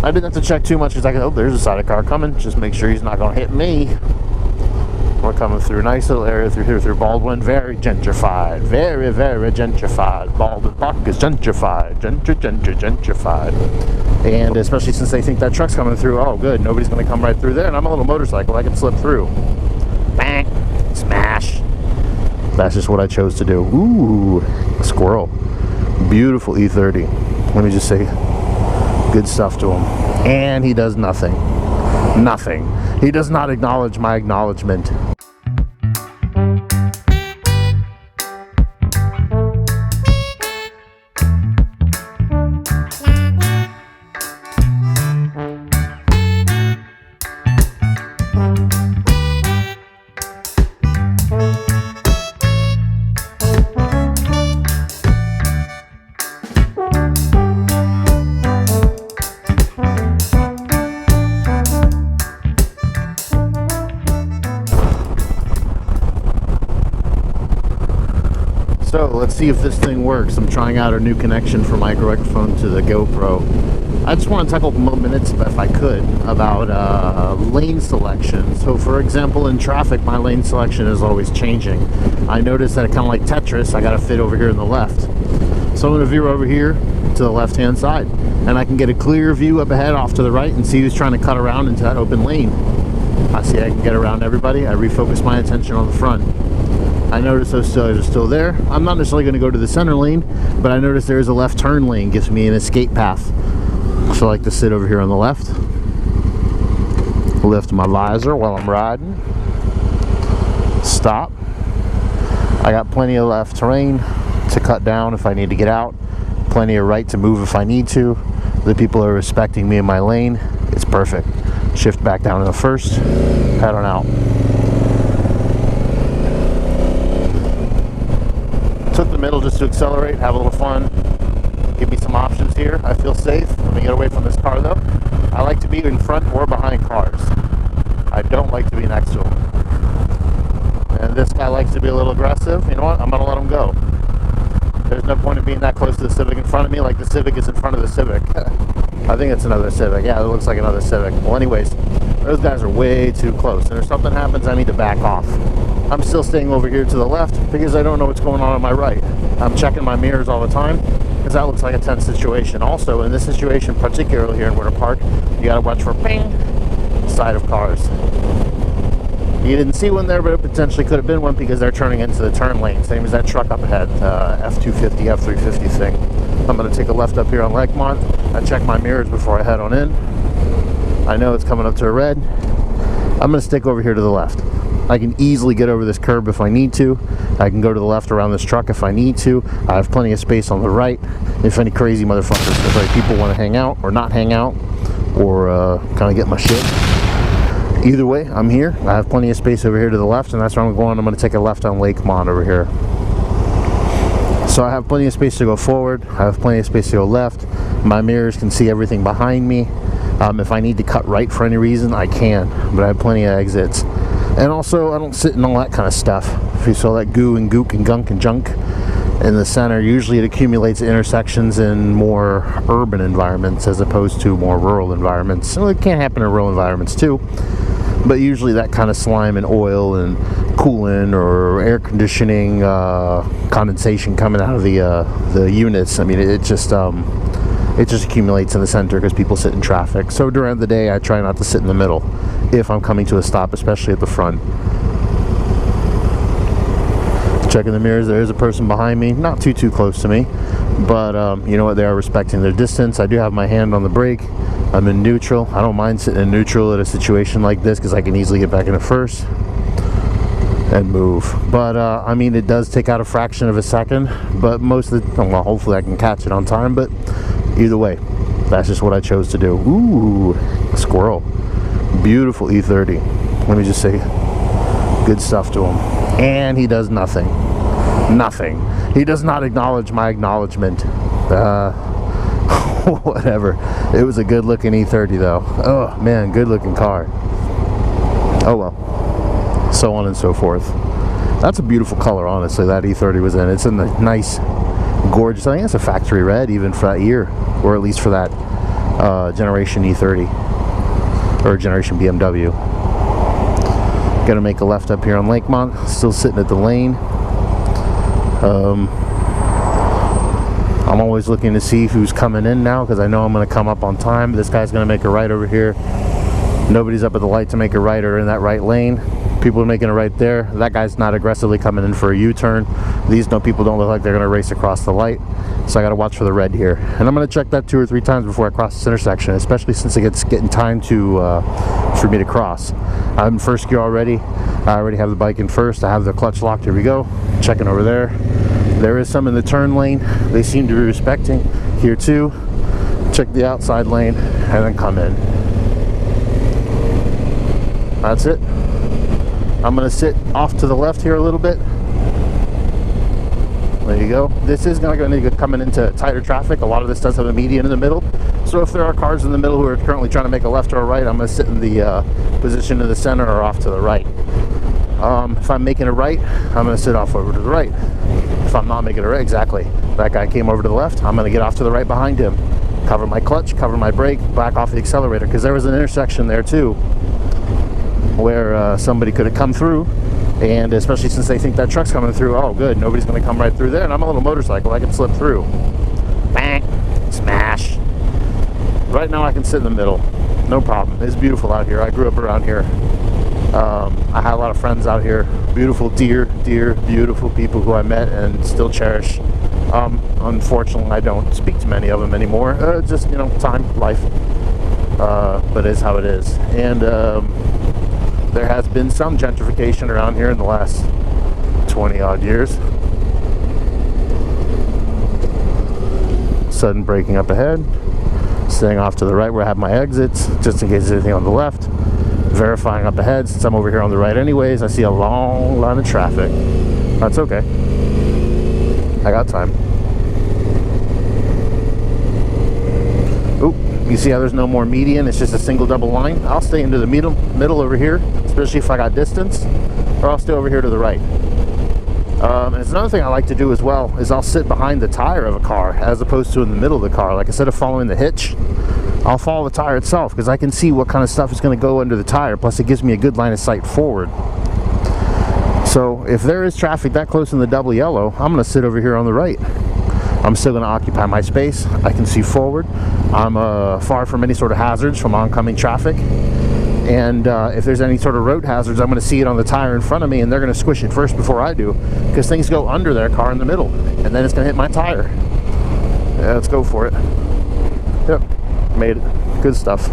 I didn't have to check too much because I could, oh, there's a side of car coming. Just make sure he's not going to hit me. We're coming through a nice little area through here, through Baldwin. Very gentrified. Very, very gentrified. Baldwin Park is gentrified. Gentrified. And especially since they think that truck's coming through, oh, good. Nobody's going to come right through there. And I'm a little motorcycle. I can slip through. Bang. Smash. That's just what I chose to do. Ooh. Squirrel. Beautiful E30. Let me just say good stuff to him. And he does nothing. Nothing. He does not acknowledge my acknowledgement. So let's see if this thing works. I'm trying out a new connection for microphone to the GoPro. I just want to talk a couple more minutes, if I could, about lane selection. So for example, in traffic, my lane selection is always changing. I noticed that kind of like Tetris, I got to fit over here in the left. So I'm going to veer over here to the left-hand side. And I can get a clear view up ahead off to the right and see who's trying to cut around into that open lane. I see I can get around everybody. I refocus my attention on the front. I notice those guys are still there. I'm not necessarily going to go to the center lane, but I notice there is a left turn lane, gives me an escape path. So I like to sit over here on the left, lift my visor while I'm riding, stop. I got plenty of left terrain to cut down if I need to get out, plenty of right to move if I need to. The people are respecting me in my lane. It's perfect. Shift back down to the first, head on out. Took the middle just to accelerate, have a little fun, give me some options here. I feel safe. Let me get away from this car though. I like to be in front or behind cars. I don't like to be next to them. And this guy likes to be a little aggressive. You know what? I'm going to let him go. There's no point in being that close to the Civic in front of me, like the Civic is in front of the Civic. I think it's another Civic. Yeah, it looks like another Civic. Well, anyways, those guys are way too close. And if something happens, I need to back off. I'm still staying over here to the left because I don't know what's going on my right. I'm checking my mirrors all the time because that looks like a tense situation. Also, in this situation, particularly here in Winter Park, you got to watch for ping side of cars. You didn't see one there, but it potentially could have been one because they're turning into the turn lane. Same as that truck up ahead, F250, F350 thing. I'm going to take a left up here on Legmont. I check my mirrors before I head on in. I know it's coming up to a red. I'm going to stick over here to the left. I can easily get over this curb if I need to. I can go to the left around this truck if I need to. I have plenty of space on the right if any crazy motherfuckers, if like people want to hang out or not hang out or kind of get my shit. Either way, I'm here. I have plenty of space over here to the left, and that's where I'm going. I'm going to take a left on Lakemont over here. So I have plenty of space to go forward. I have plenty of space to go left. My mirrors can see everything behind me. If I need to cut right for any reason, I can, but I have plenty of exits. And also, I don't sit in all that kind of stuff. If you saw that goo and gook and gunk and junk in the center, usually it accumulates at intersections in more urban environments as opposed to more rural environments. Well, it can happen in rural environments too, but usually that kind of slime and oil and coolant or air conditioning condensation coming out of the units, I mean, it just accumulates in the center because people sit in traffic. So during the day, I try not to sit in the middle if I'm coming to a stop, especially at the front. Checking the mirrors, there is a person behind me, not too close to me, but you know what, they are respecting their distance. I do have my hand on the brake. I'm in neutral. I don't mind sitting in neutral at a situation like this because I can easily get back into first and move. But I mean, it does take out a fraction of a second, but most of the, well, hopefully I can catch it on time, but either way, that's just what I chose to do. Ooh, squirrel. Beautiful E30. Let me just say good stuff to him. And he does nothing. Nothing. He does not acknowledge my acknowledgement. Whatever. It was a good looking E30 though. Oh man, good looking car. Oh well. So on and so forth. That's a beautiful color, honestly, that E30 was in. It's in the nice, gorgeous, I think it's a factory red even for that year, or at least for that generation E30 or generation BMW. Gonna make a left up here on Lakemont. Still sitting at the lane. I'm always looking to see who's coming in now because I know I'm going to come up on time. This guy's going to make a right over here. Nobody's up at the light to make a right or in that right lane. People are making a right there. That guy's not aggressively coming in for a U-turn. These people don't look like they're going to race across the light. So I got to watch for the red here. And I'm going to check that 2 or 3 times before I cross this intersection, especially since it gets getting time to for me to cross. I'm in first gear already. I already have the bike in first. I have the clutch locked. Here we go. Checking over there. There is some in the turn lane. They seem to be respecting. Here too. Check the outside lane and then come in. That's it. I'm going to sit off to the left here a little bit. There you go. This is going to be coming into tighter traffic. A lot of this does have a median in the middle. So if there are cars in the middle who are currently trying to make a left or a right, I'm going to sit in the position in the center or off to the right. If I'm making a right, I'm going to sit off over to the right. If I'm not making a right, exactly. That guy came over to the left. I'm going to get off to the right behind him. Cover my clutch, cover my brake, back off the accelerator. Because there was an intersection there too where somebody could have come through. And especially since they think that truck's coming through, oh good, nobody's going to come right through there. And I'm a little motorcycle, I can slip through. Bang, smash. Right now I can sit in the middle. No problem. It's beautiful out here. I grew up around here. I had a lot of friends out here. Beautiful, dear, beautiful people who I met and still cherish. Unfortunately, I don't speak to many of them anymore. Just, you know, time, life. But it's how it is. And there has been some gentrification around here in the last 20 odd years. Sudden braking up ahead. Staying off to the right where I have my exits, just in case there's anything on the left. Verifying up ahead, since I'm over here on the right anyways. I see a long line of traffic. That's okay. I got time. Oop, you see how there's no more median? It's just a single double line. I'll stay into the middle over here, especially if I got distance, or I'll stay over here to the right. And it's another thing I like to do as well is I'll sit behind the tire of a car as opposed to in the middle of the car. Like instead of following the hitch, I'll follow the tire itself because I can see what kind of stuff is going to go under the tire. Plus it gives me a good line of sight forward. So if there is traffic that close in the double yellow, I'm going to sit over here on the right. I'm still going to occupy my space. I can see forward. I'm far from any sort of hazards from oncoming traffic. And if there's any sort of road hazards, I'm going to see it on the tire in front of me, and they're going to squish it first before I do, because things go under their car in the middle, and then it's going to hit my tire. Yeah, let's go for it. Yep, made it. Good stuff.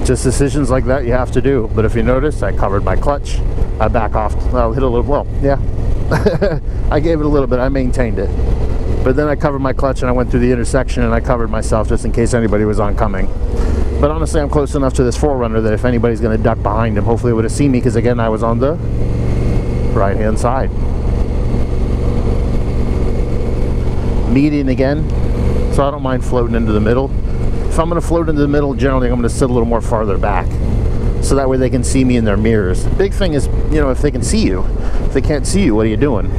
Just decisions like that you have to do. But if you notice, I covered my clutch. I back off. I'll hit a little. Well, yeah. I gave it a little bit. I maintained it. But then I covered my clutch and I went through the intersection and I covered myself just in case anybody was oncoming. But honestly, I'm close enough to this 4Runner that if anybody's going to duck behind him, hopefully it would have seen me, because again, I was on the right-hand side. Median again, so I don't mind floating into the middle. If I'm going to float into the middle, generally I'm going to sit a little more farther back, so that way they can see me in their mirrors. Big thing is, you know, if they can see you. If they can't see you, what are you doing?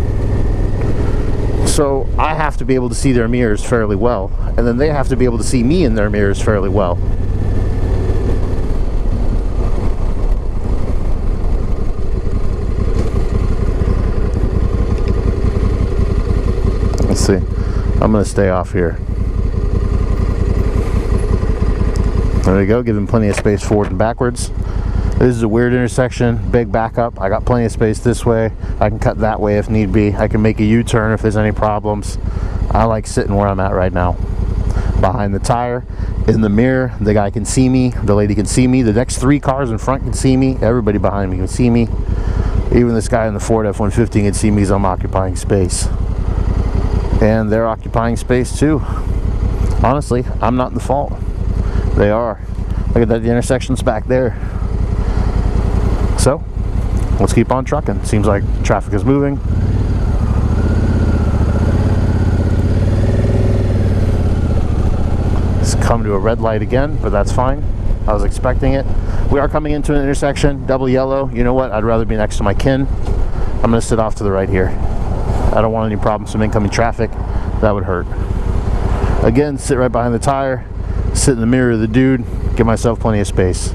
So I have to be able to see their mirrors fairly well, and then they have to be able to see me in their mirrors fairly well. Let's see. I'm going to stay off here. There we go, giving plenty of space forward and backwards. This is a weird intersection, big backup. I got plenty of space this way. I can cut that way if need be. I can make a U-turn if there's any problems. I like sitting where I'm at right now. Behind the tire, in the mirror, the guy can see me, the lady can see me, the next 3 cars in front can see me, everybody behind me can see me. Even this guy in the Ford F-150 can see me as I'm occupying space. And they're occupying space too. Honestly, I'm not in the fault. They are. Look at that, the intersection's back there. So, let's keep on trucking. Seems like traffic is moving. It's come to a red light again, but that's fine. I was expecting it. We are coming into an intersection, double yellow. You know what? I'd rather be next to my kin. I'm going to sit off to the right here. I don't want any problems from incoming traffic. That would hurt. Again, sit right behind the tire, sit in the mirror of the dude, give myself plenty of space.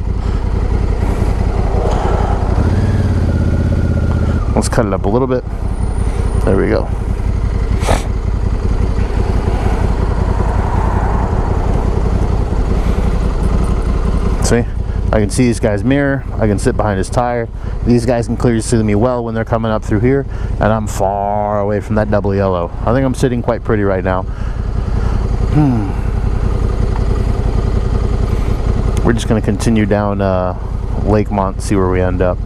Let's cut it up a little bit. There we go. See? I can see this guy's mirror. I can sit behind his tire. These guys can clearly see me well when they're coming up through here, and I'm far away from that double yellow. I think I'm sitting quite pretty right now. We're just going to continue down Lakemont, see where we end up.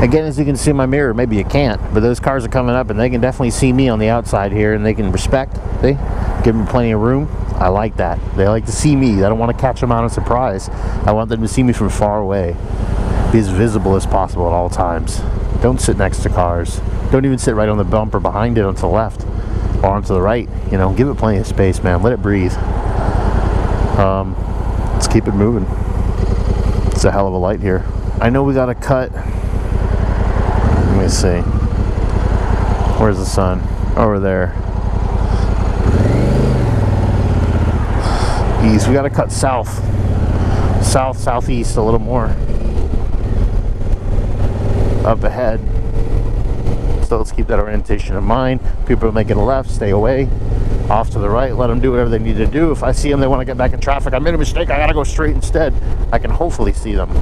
Again, as you can see in my mirror, maybe you can't, but those cars are coming up and they can definitely see me on the outside here, and they can respect. They give me plenty of room. I like that. They like to see me. I don't want to catch them out of surprise. I want them to see me from far away. Be as visible as possible at all times. Don't sit next to cars. Don't even sit right on the bumper behind it onto the left or onto the right. You know, give it plenty of space, man. Let it breathe. Let's keep it moving. It's a hell of a light here. I know we got to cut. Let me see. Where's the sun? Over there. East. We got to cut south. Southeast a little more. Up ahead. So let's keep that orientation in mind. People are making a left, stay away. Off to the right, let them do whatever they need to do. If I see them, they want to get back in traffic, I made a mistake, I got to go straight instead. I can hopefully see them.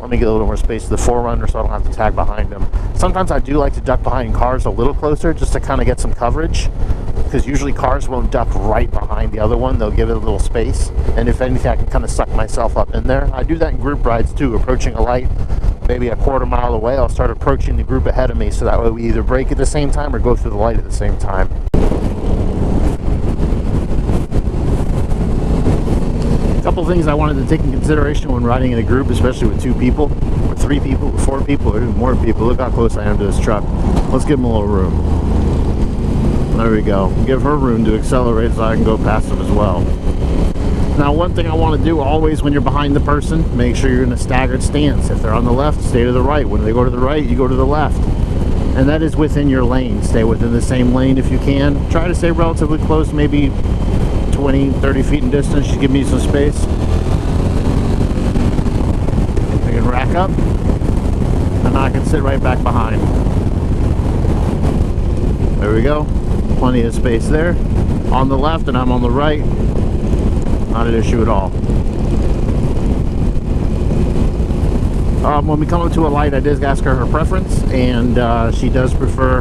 Let me get a little more space to the forerunner so I don't have to tag behind them. Sometimes I do like to duck behind cars a little closer just to kind of get some coverage, because usually cars won't duck right behind the other one. They'll give it a little space, and if anything, I can kind of suck myself up in there. I do that in group rides too, approaching a light maybe a quarter mile away. I'll start approaching the group ahead of me, so that way we either brake at the same time or go through the light at the same time. A couple things I wanted to take in consideration when riding in a group, especially with 2 people, or 3 people, or 4 people, or even more people. Look how close I am to this truck. Let's give them a little room. There we go. Give her room to accelerate so I can go past them as well. Now, one thing I want to do always when you're behind the person, make sure you're in a staggered stance. If they're on the left, stay to the right. When they go to the right, you go to the left. And that is within your lane. Stay within the same lane if you can. Try to stay relatively close, maybe 20, 30 feet in distance. Just give me some space. I can rack up, and I can sit right back behind. There we go. Plenty of space there. On the left, and I'm on the right. Not an issue at all. When we come up to a light, I did ask her her preference, and she does prefer,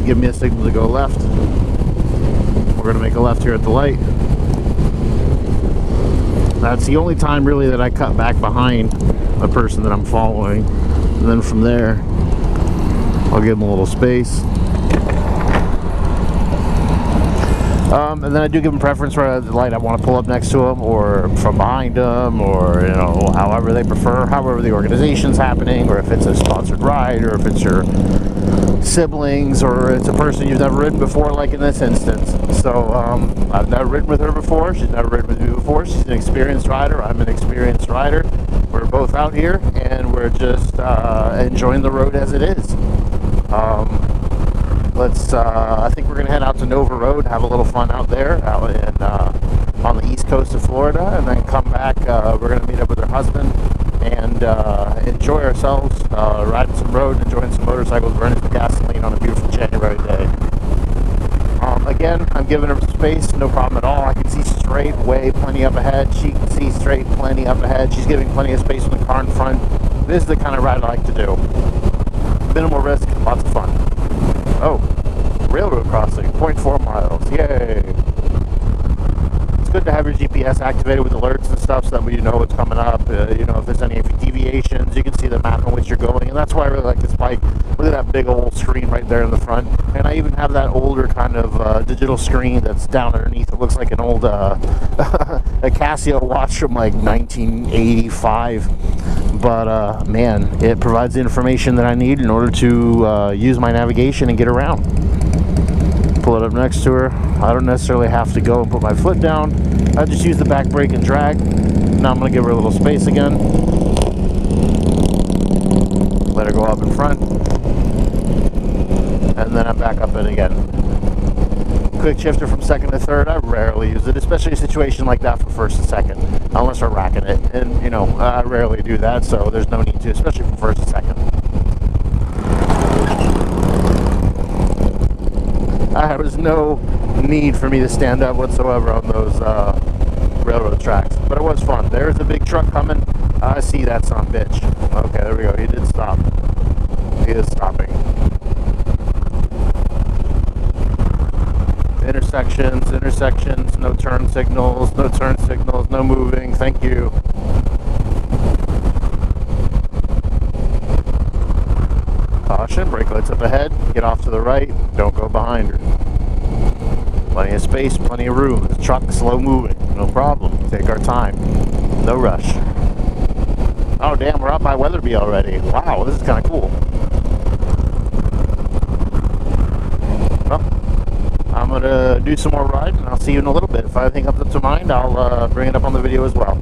give me a signal to go left. We're going to make a left here at the light. That's the only time really that I cut back behind a person that I'm following. And then from there, I'll give them a little space. And then I do give them preference for the light. I want to pull up next to them, or from behind them, or, you know, however they prefer, however the organization's happening, or if it's a sponsored ride, or if it's your siblings, or it's a person you've never ridden before, like in this instance. So I've never ridden with her before. She's never ridden with me before. She's an experienced rider. I'm an experienced rider. We're both out here, and we're just enjoying the road as it is. I think we're going to head out to Nova Road, have a little fun out there, out in, on the east coast of Florida, and then come back. We're going to meet up with her husband and enjoy ourselves, riding some road, enjoying some motorcycles, burning some gasoline on a beautiful January day. Again, I'm giving her space, no problem at all. I can see straight, way plenty up ahead. She can see straight, plenty up ahead. She's giving plenty of space with the car in front. This is the kind of ride I like to do. Minimal risk, lots of fun. Oh, railroad crossing, 0.4 miles, yay. It's good to have your GPS activated with alerts and stuff so that way you know what's coming up. You know, if there's any deviations, you can see the map on which you're going, and that's why I really like this bike. Look at that big old screen right there in the front, and I even have that older kind of digital screen that's down underneath. It looks like an old a Casio watch from like 1985. But man, it provides the information that I need in order to use my navigation and get around. Pull it up next to her. I don't necessarily have to go and put my foot down. I just use the back brake and drag. Now I'm going to give her a little space again. Let her go up in front. And then I'm back up in again. quick shifter from second to third. I rarely use it, especially a situation like that for first and second, unless we're racking it. And, you know, I rarely do that, so there's no need to, especially from first and second. There was no need for me to stand up whatsoever on those railroad tracks, but it was fun. There's a big truck coming. I see that son of a bitch. Okay, there we go. He did stop. He is stopping. Intersections, no turn signals, no moving. Thank you. Caution, brake lights up ahead. Get off to the right. Don't go behind her. Plenty of space, plenty of room. The truck slow moving. No problem. Take our time. No rush. Oh damn, we're out by Weatherby already. Wow, this is kind of cool. Well, I'm gonna do some more riding and I'll see you in a little bit. If anything comes up to mind, I'll bring it up on the video as well.